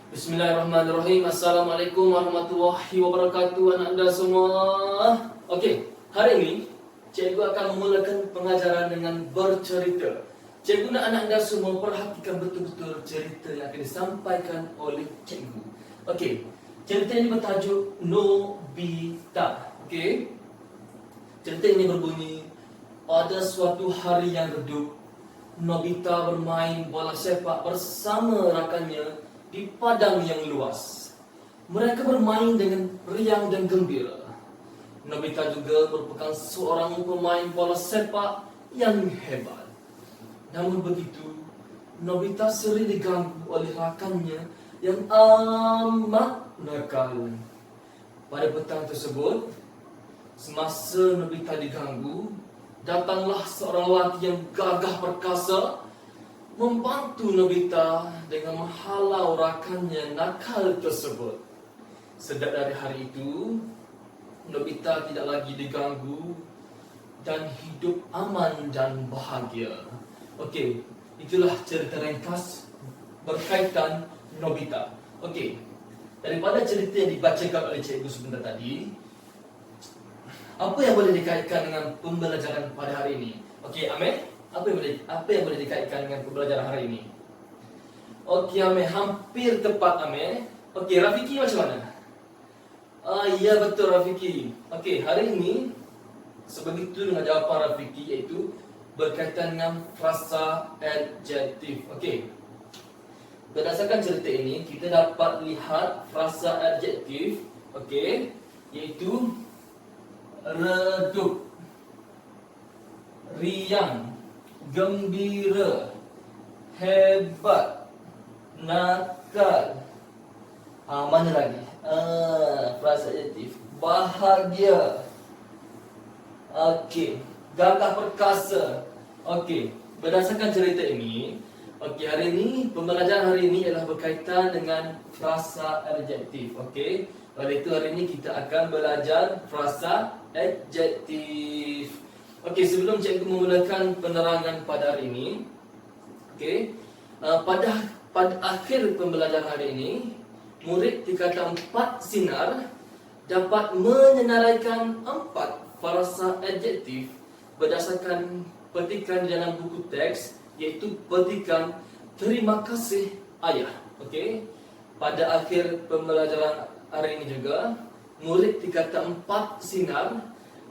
Bismillahirrahmanirrahim. Assalamualaikum warahmatullahi wabarakatuh, anak anda semua. Okey, hari ini cikgu akan memulakan pengajaran dengan bercerita. Cikgu nak anak anda semua perhatikan betul-betul cerita yang akan disampaikan oleh cikgu. Okey, cerita ini bertajuk Nobita. Okey, cerita ini berbunyi, pada suatu hari yang redup, Nobita bermain bola sepak bersama rakannya di padang yang luas. Mereka bermain dengan riang dan gembira. Nobita juga merupakan seorang pemain bola sepak yang hebat. Namun begitu, Nobita sering diganggu oleh rakannya yang amat nakal. Pada petang tersebut, semasa Nobita diganggu, datanglah seorang lelaki yang gagah perkasa membantu Nobita dengan menghalau rakannya nakal tersebut. Sejak dari hari itu, Nobita tidak lagi diganggu dan hidup aman dan bahagia. Okey, itulah cerita ringkas berkaitan Nobita. Okey, daripada cerita yang dibacakan oleh cikgu sebentar tadi, apa yang boleh dikaitkan dengan pembelajaran pada hari ini? Okey, Amir, apa yang boleh dikaitkan dengan pembelajaran hari ini? Okey, Amir, hampir tepat, Amir. Okey, Rafiki macam mana? Ya betul, Rafiki. Okey, hari ini sebegitu dengan jawapan Rafiki, iaitu berkaitan dengan frasa adjektif. Okey, berdasarkan cerita ini kita dapat lihat frasa adjektif, okey, iaitu redup, riang, gembira, hebat, nakal. Mana lagi? Frasa adjektif, bahagia. Okey, gagah perkasa. Okey, berdasarkan cerita ini, okey, hari ini pembelajaran hari ini adalah berkaitan dengan frasa adjektif. Okey, oleh itu hari ini kita akan belajar frasa adjektif. Okey, sebelum cikgu memulakan penerangan pada hari ini, okey, pada akhir pembelajaran hari ini, murid tingkatan 4 sinar dapat menyenaraikan 4 frasa adjektif berdasarkan petikan di dalam buku teks, iaitu petikan terima kasih ayah. Okey, pada akhir pembelajaran hari ini juga, murid tingkatan 4 sinar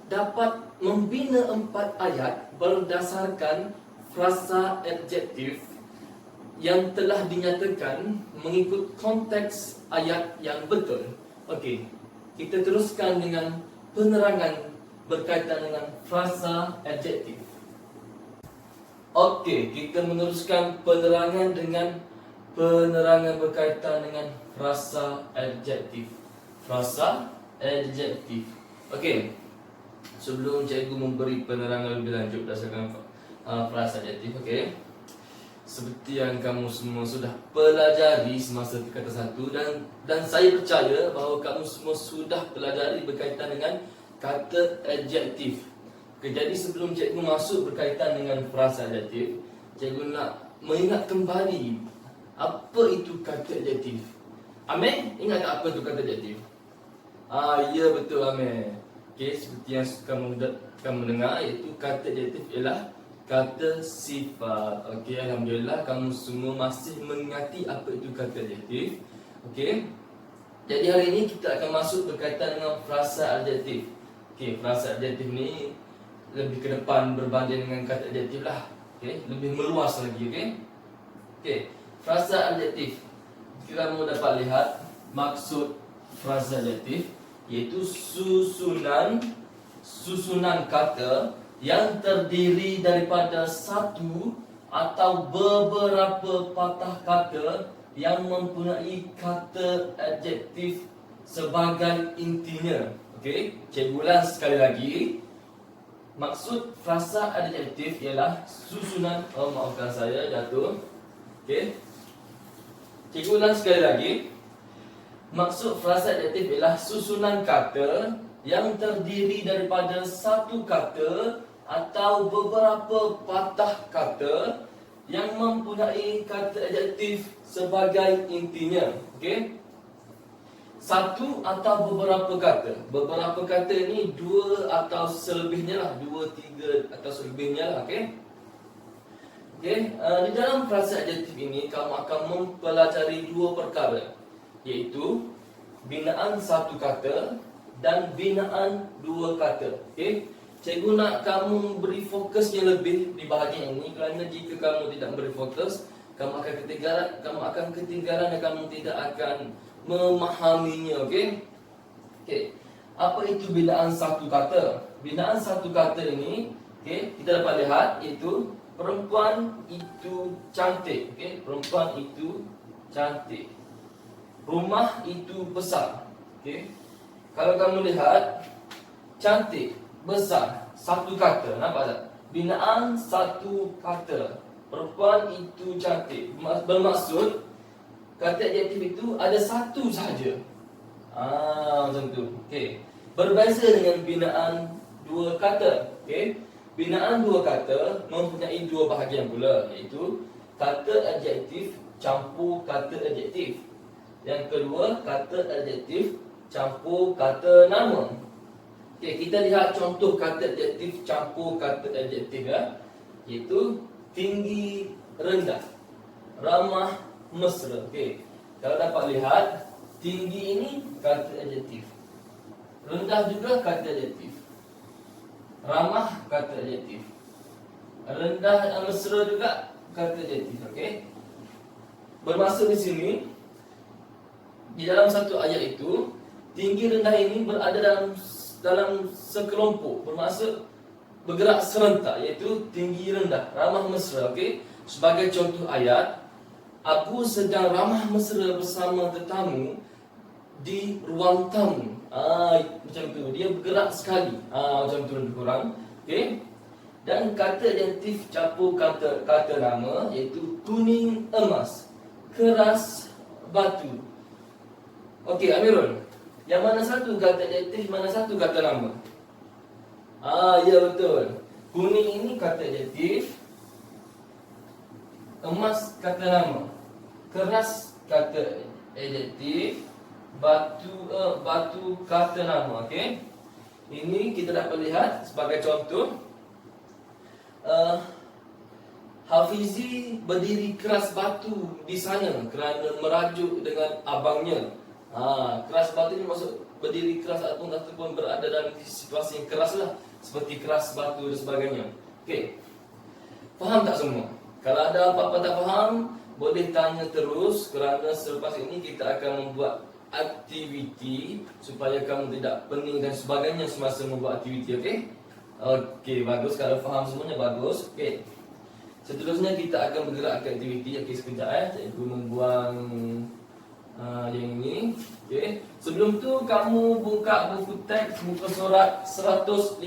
dapat membina 4 ayat berdasarkan frasa adjektif yang telah dinyatakan mengikut konteks ayat yang betul. Okey, kita teruskan dengan penerangan berkaitan dengan frasa adjektif. Okey, kita meneruskan penerangan dengan penerangan berkaitan dengan frasa adjektif. Frasa adjektif. Okey, sebelum cikgu memberi penerangan lebih lanjut berdasarkan frasa adjektif, okey, seperti yang kamu semua sudah pelajari semasa tingkatan 1, dan saya percaya bahawa kamu semua sudah pelajari berkaitan dengan kata adjektif. Okay, jadi sebelum cikgu masuk berkaitan dengan frasa adjektif, cikgu nak mengingat kembali apa itu kata adjektif. Amir, ingat tak apa itu kata adjektif? Ya betul, Amir. Okay, seperti yang kamu dengar, iaitu kata adjektif ialah kata sifat. Okey, alhamdulillah kamu semua masih mengingati apa itu kata adjektif. Okey, jadi hari ini kita akan masuk berkaitan dengan frasa adjektif. Okey, frasa adjektif ni lebih ke depan berbanding dengan kata adjektif lah. Okey, lebih meluas lagi. Okey, okey, frasa adjektif, kamu dapat lihat maksud frasa adjektif, iaitu susunan kata yang terdiri daripada satu atau beberapa patah kata yang mempunyai kata adjektif sebagai intinya. Okey, cikgu ulang sekali lagi. Maksud frasa adjektif ialah susunan, maafkan saya jatuh. Okey, cikgu ulang sekali lagi. Maksud frasa adjektif ialah susunan kata yang terdiri daripada satu kata atau beberapa patah kata yang mempunyai kata adjektif sebagai intinya. Okey. Satu atau beberapa kata. Beberapa kata ni dua atau selebihnya lah, dua, tiga atau selebihnya lah. Okey. Okey, di dalam frasa adjektif ini kamu akan mempelajari dua perkara, iaitu binaan satu kata dan binaan dua kata. Okey. Cikgu nak kamu beri fokusnya lebih di bahagian ini, kerana jika kamu tidak beri fokus, kamu akan ketinggalan dan kamu tidak akan memahaminya. Okey. Okey. Apa itu binaan satu kata? Binaan satu kata ini, okey, kita dapat lihat iaitu perempuan itu cantik. Okey, perempuan itu cantik. Rumah itu besar. Okey. Kalau kamu lihat cantik, besar, satu kata, nampak tak? Binaan satu kata. Perempuan itu cantik. Bermaksud kata adjektif itu ada satu sahaja. Macam tu. Okey. Berbeza dengan binaan dua kata. Okey. Binaan dua kata mempunyai dua bahagian pula, iaitu kata adjektif campur kata adjektif. Yang kedua, kata adjektif campur kata nama. Okey, kita lihat contoh kata adjektif campur kata adjektif ya. Iaitu tinggi, rendah, ramah, mesra. Okey. Kalau dapat lihat, tinggi ini kata adjektif. Rendah juga kata adjektif. Ramah kata adjektif. Rendah dan mesra juga kata adjektif. Okey. Bermaksud di sini, di dalam satu ayat itu, tinggi rendah ini berada dalam sekelompok, bermaksud bergerak serentak, iaitu tinggi rendah, ramah mesra. Okey. Sebagai contoh ayat, aku sedang ramah mesra bersama tetamu di ruang tamu. Macam tu, dia bergerak sekali. Macam tu lebih kurang. Okey. Dan kata adjektif campur kata nama, iaitu kuning emas, keras batu. Okey, Amirul, yang mana satu kata adjektif, mana satu kata nama? Ya betul. Kuning ini kata adjektif, emas kata nama, keras kata adjektif, batu kata nama. Okey. Ini kita dapat lihat sebagai contoh. Hafizi berdiri keras batu di sana kerana merajuk dengan abangnya. Keras batu ni maksud berdiri keras ataupun berada dalam situasi yang keras lah, seperti keras batu dan sebagainya. Okey. Faham tak semua? Kalau ada apa-apa tak faham, boleh tanya terus, kerana selepas ini kita akan membuat aktiviti supaya kamu tidak pening dan sebagainya semasa membuat aktiviti. Okey? Okey, bagus. Kalau faham semuanya, bagus. Okey. Seterusnya kita akan bergerak ke aktiviti. Okey, sekejap cikgu membuang yang ini. Okey. Sebelum tu kamu buka buku teks muka surat 155.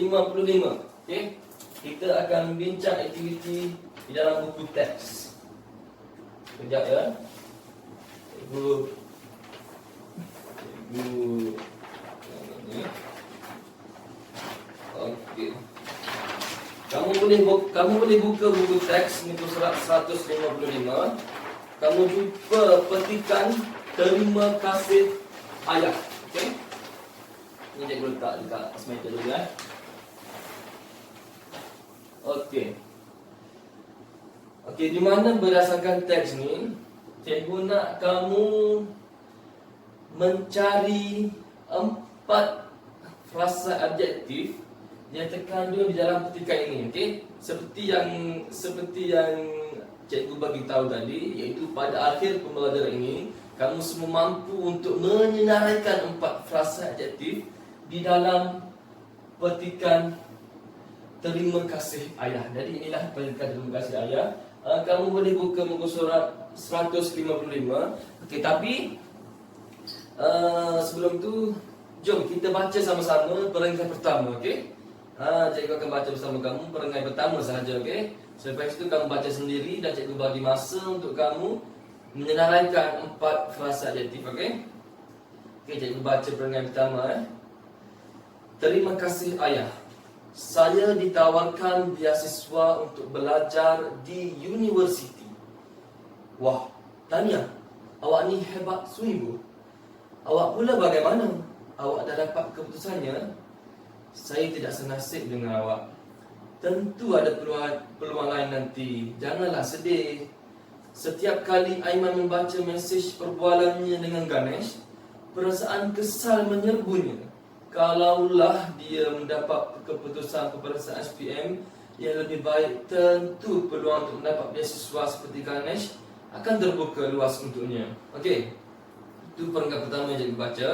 Okey. Kita akan bincang aktiviti di dalam buku teks. Sekejap ya. Cikgu okey. Kamu boleh buka buku teks muka surat 155. Kamu jumpa petikan terima kasih ayah. Okey. Ini cikgu letak dekat meja dulu ya. Okey. Okey, di mana berdasarkan teks ni, cikgu nak kamu mencari 4 frasa adjektif yang terkandung di dalam petikan ini. Okey. Seperti yang cikgu bagi tahu tadi, iaitu pada akhir pembelajaran ini kamu semua mampu untuk menyenaraikan 4 frasa adjektif di dalam petikan terima kasih ayah. Jadi inilah petikan terima kasih ayah. Kamu boleh buka muka surat 155. Okey, tapi sebelum tu, jom kita baca sama-sama perangai pertama. Okey. Cikgu akan baca bersama kamu perangai pertama sahaja. Okey. Selepas itu kamu baca sendiri dan cikgu bagi masa untuk kamu menyenaraikan 4 frasa adjektif. Okey. Okey, cikgu baca perangai pertama. Terima kasih ayah. Saya ditawarkan beasiswa untuk belajar di universiti. Wah, tahniah. Awak ni hebat sungguh. Awak pula bagaimana? Awak dah dapat keputusannya? Saya tidak senasib dengan awak. Tentu ada peluang lain nanti. Janganlah sedih. Setiap kali Aiman membaca mesej perbualannya dengan Ganesh, perasaan kesal menyerbunya. Kalaulah dia mendapat keputusan kepada SPM yang lebih baik, tentu peluang untuk mendapat beasiswa seperti Ganesh akan terbuka luas untuknya. Okey, itu perenggan pertama yang cikgu baca.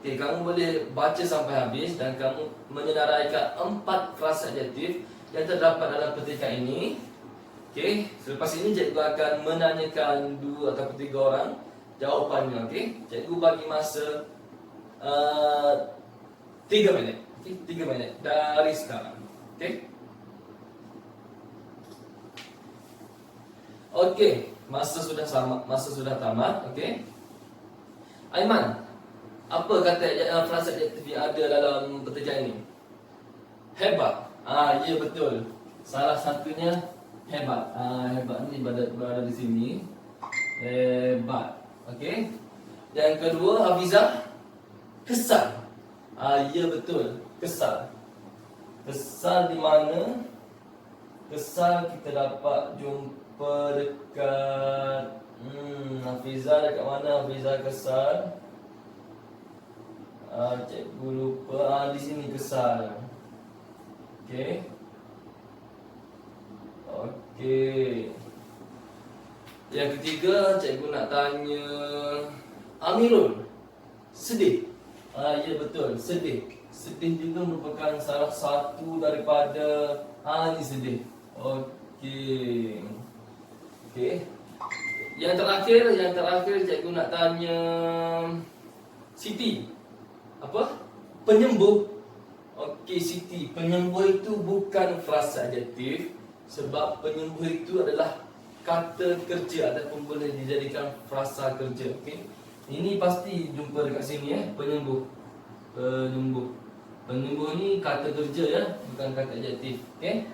Okey, kamu boleh baca sampai habis dan kamu menyenaraikan 4 frasa adjektif yang terdapat dalam petikan ini. Okey, selepas ini cikgu akan menanyakan 2 atau 3 orang jawapannya. Okey, cikgu bagi masa 3 minit. Okey, 3 minit dari sekarang. Okey. Okey, masa sudah tamat. Okey. Aiman, apa kata frasa adjektif yang ada dalam petikan ini? Hebat. Ya betul. Salah satunya hebat. Hebat ni berada di sini. Hebat. Okey. Yang kedua, Hafizah, kesal. Ya betul, kesal. Kesal di mana? Kesal kita dapat jumpa dekat Hafizah dekat mana Hafizah kesal? Cikgu lupa. Di sini kesal. Okey. Okey. Yang ketiga, cikgu nak tanya Amirul, sedih. Ya betul, sedih. Sedih juga merupakan salah satu daripada ini sedih. Okey. Okey. Yang terakhir cikgu nak tanya Siti. Apa? Penyembuh. Okey Siti, penyembuh itu bukan frasa adjektif sebab penyembuh itu adalah kata kerja ataupun boleh dijadikan frasa kerja. Okey. Ini pasti jumpa dekat sini penyembuh. Penyembuh ni kata kerja ya, bukan kata adjektif. Okey.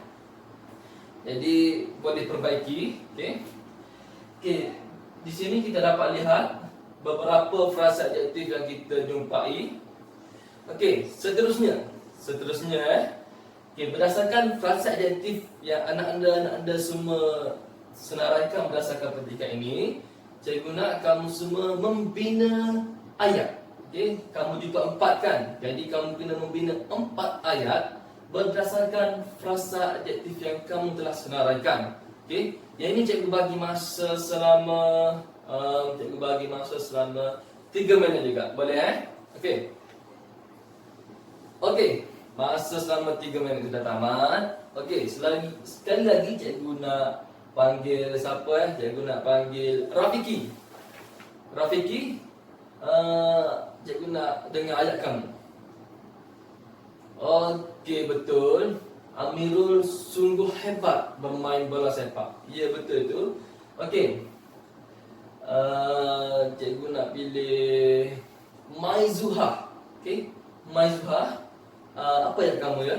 Jadi boleh perbaiki, okey. Okey. Di sini kita dapat lihat beberapa frasa adjektif yang kita jumpai. Okey, seterusnya. Okey, berdasarkan frasa adjektif yang anak anda semua senaraikan berdasarkan petikan ini, cikgu nak kamu semua membina ayat. Okey, kamu juga 4 kan? Jadi kamu kena membina 4 ayat berdasarkan frasa adjektif yang kamu telah senaraikan. Okey, yang ini cikgu bagi masa selama 3 minit juga. Boleh Okey. Okey, masa selama 3 minit sudah tamat. Okey, sekali lagi cikgu nak panggil siapa Cikgu nak panggil Rafiki. Cikgu nak dengar ayat kamu. Okey, betul. Amirul sungguh hebat bermain bola sepak. Ya, betul itu. Okey. Cikgu nak pilih Maizuha. Okey. Maizuha. Apa yang kamu ya?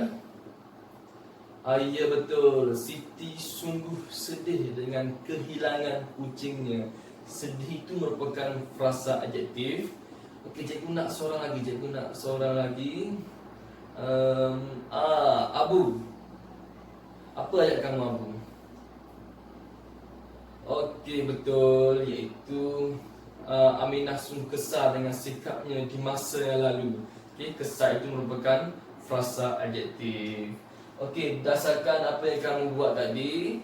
Ya betul, Siti sungguh sedih dengan kehilangan kucingnya. Sedih itu merupakan frasa adjektif. Okey, cikgu nak seorang lagi. Abu. Apa ayat kamu Abu? Okey, betul, iaitu Aminah sungguh kesal dengan sikapnya di masa yang lalu. Okey, kesal itu merupakan frasa adjektif. Okey, berdasarkan apa yang kamu buat tadi,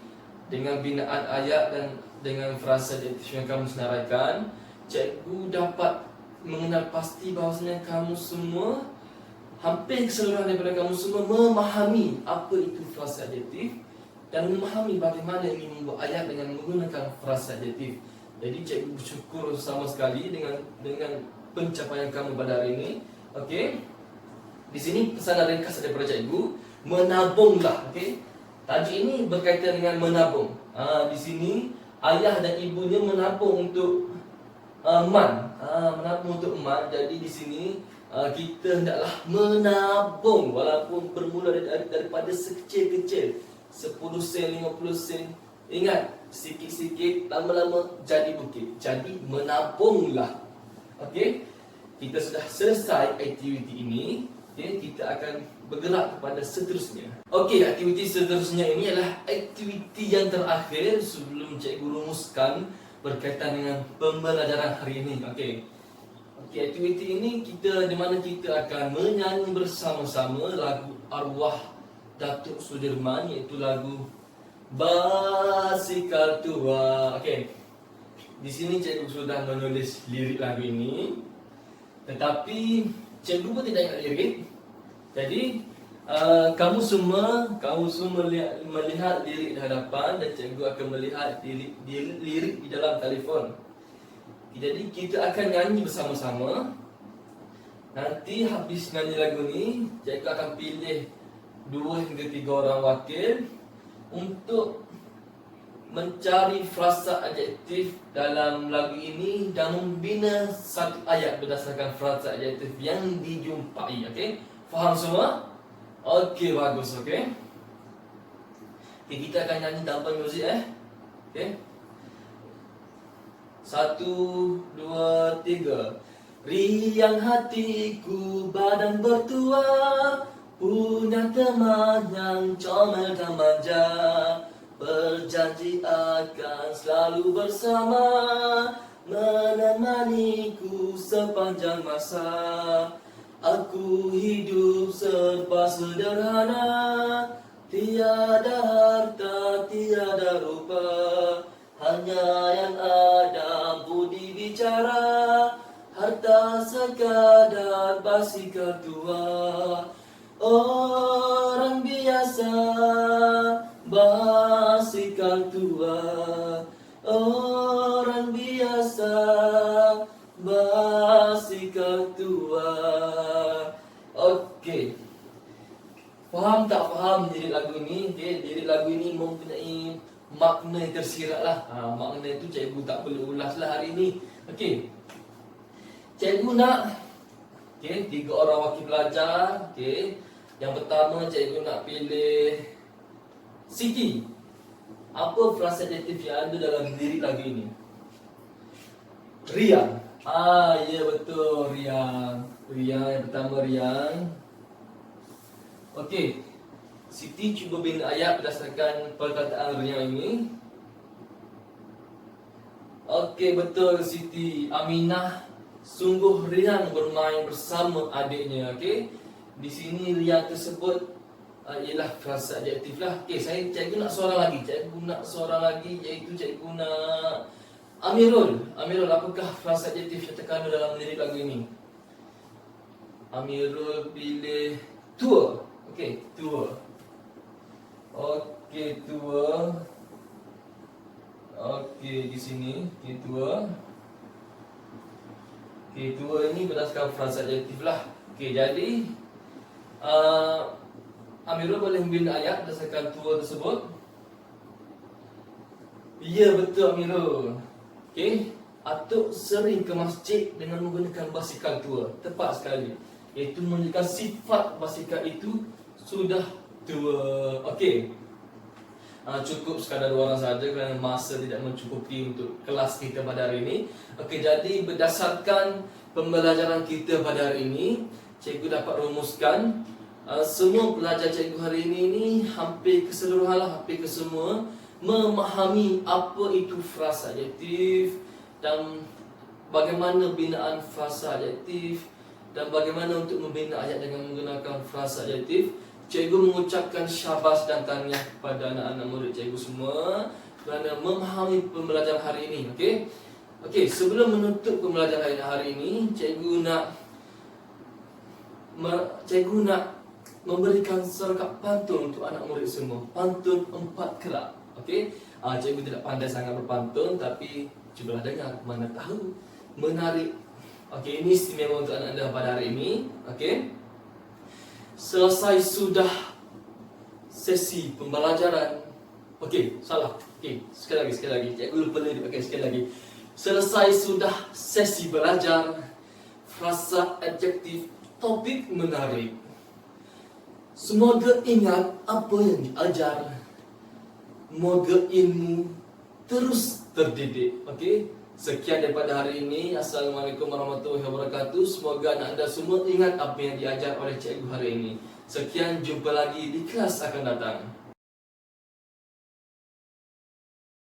dengan binaan ayat dan dengan frasa adjektif yang kamu senaraikan, cikgu dapat mengenal pasti bahawasanya kamu semua, hampir keseluruhan daripada kamu semua memahami apa itu frasa adjektif dan memahami bagaimana ingin membuat ayat dengan menggunakan frasa adjektif. Jadi cikgu bersyukur sama sekali dengan pencapaian kamu pada hari ini. Okey. Di sini pesanan ringkas daripada cikgu, menabunglah. Okey. Tajuk ini berkaitan dengan menabung. Di sini ayah dan ibunya menabung untuk Man. Menabung untuk Man. Jadi di sini kita hendaklah menabung walaupun bermula daripada sekecil-kecil 10 sen, 50 sen. Ingat, sikit-sikit lama-lama jadi bukit. Jadi menabunglah. Okey, kita sudah selesai aktiviti ini. Okey, kita akan bergerak kepada seterusnya. Okey, aktiviti seterusnya ini adalah aktiviti yang terakhir sebelum cikgu rumuskan berkaitan dengan pembelajaran hari ini. Okey. Okey, aktiviti ini di mana kita akan menyanyi bersama-sama lagu arwah Datuk Sudirman, iaitu lagu Basikal Tua. Okey. Di sini cikgu sudah menulis lirik lagu ini. Tetapi cikgu pun tidak ingat lirik. Jadi kamu semua melihat lirik di hadapan dan cikgu akan melihat lirik di dalam telefon. Jadi kita akan nyanyi bersama-sama. Nanti habis nyanyi lagu ni, cikgu akan pilih 2 hingga 3 orang wakil untuk mencari frasa adjektif dalam lagu ini dan membina satu ayat berdasarkan frasa adjektif yang dijumpai. Okey? Faham semua? Okey, bagus. Okey. Kita akan nyanyi tanpa muzik Okey. 1, 2, 3. Riang hatiku badan bertua, punya teman yang comel dan manja, berjanji akan selalu bersama, menemaniku sepanjang masa. Aku hidup serba sederhana, tiada harta, tiada rupa, hanya yang ada budi bicara, harta sekadar basikal tua. Orang biasa basikal tua, orang biasa basikal tua. Okey. Faham tak faham lirik lagu ni? Okay, lirik lagu ini mempunyai makna yang tersirat lah. Makna itu cikgu tak perlu ulas lah hari ini. Okey. Cikgu nak 3 orang wakil pelajar. Okey. Yang pertama cikgu nak pilih Siti. Apa frasa adjektif yang ada dalam lirik lagu ini? Riang. Ya betul, riang. Riang yang pertama, riang. Okey. Siti cuba bina ayat berdasarkan perkataan riang ini. Okey, betul Siti. Aminah sungguh riang bermain bersama adiknya. Okey. Di sini riang tersebut ialah frasa adjektif lah. Okey, cikgu nak seorang lagi. Cikgu nak seorang lagi, iaitu cikgu nak Amirul. Amirul, apakah frasa adjektif yang terkandung dalam lirik lagu ini? Amirul pilih tua. Okey, tua. Okey, tua. Okey, di sini. Okey, tua. Okey, tua ini berdasarkan frasa adjektif lah. Okey, jadi Amirul boleh membina ayat berdasarkan tua tersebut. Ya, betul Amirul. Okey, Atuk sering ke masjid dengan menggunakan basikal tua. Tepat sekali. Iaitu menunjukkan sifat basikal itu sudah tua. Okey. Cukup sekadar 2 orang saja kerana masa tidak mencukupi untuk kelas kita pada hari ini. Okey, jadi berdasarkan pembelajaran kita pada hari ini, cikgu dapat rumuskan semua pelajar cikgu hari ini hampir keseluruhan lah, hampir kesemua memahami apa itu frasa adjektif dan bagaimana binaan frasa adjektif dan bagaimana untuk membina ayat dengan menggunakan frasa adjektif. Cikgu mengucapkan syabas dan tahniah kepada anak-anak murid cikgu semua kerana memahami pembelajaran hari ini. Okey, sebelum menutup pembelajaran hari ini, cikgu nak memberikan serangkap pantun untuk anak murid semua. Pantun 4 kelab. Okey, cikgu tidak pandai sangat berpantun, tapi cubalah dengar, mana tahu menarik. Okey, ini istimewa untuk anak anda pada hari ini. Okey. Selesai sudah sesi pembelajaran. Okey, salah. Okey, sekali lagi. Cikgu lupa lirik. Okey, sekali lagi. Selesai sudah sesi belajar. Frasa adjektif topik menarik. Semoga ingat apa yang diajar. Moga ilmu terus terdidik. Okey. Sekian daripada hari ini. Assalamualaikum warahmatullahi wabarakatuh. Semoga anda semua ingat apa yang diajar oleh cikgu hari ini. Sekian, jumpa lagi di kelas akan datang.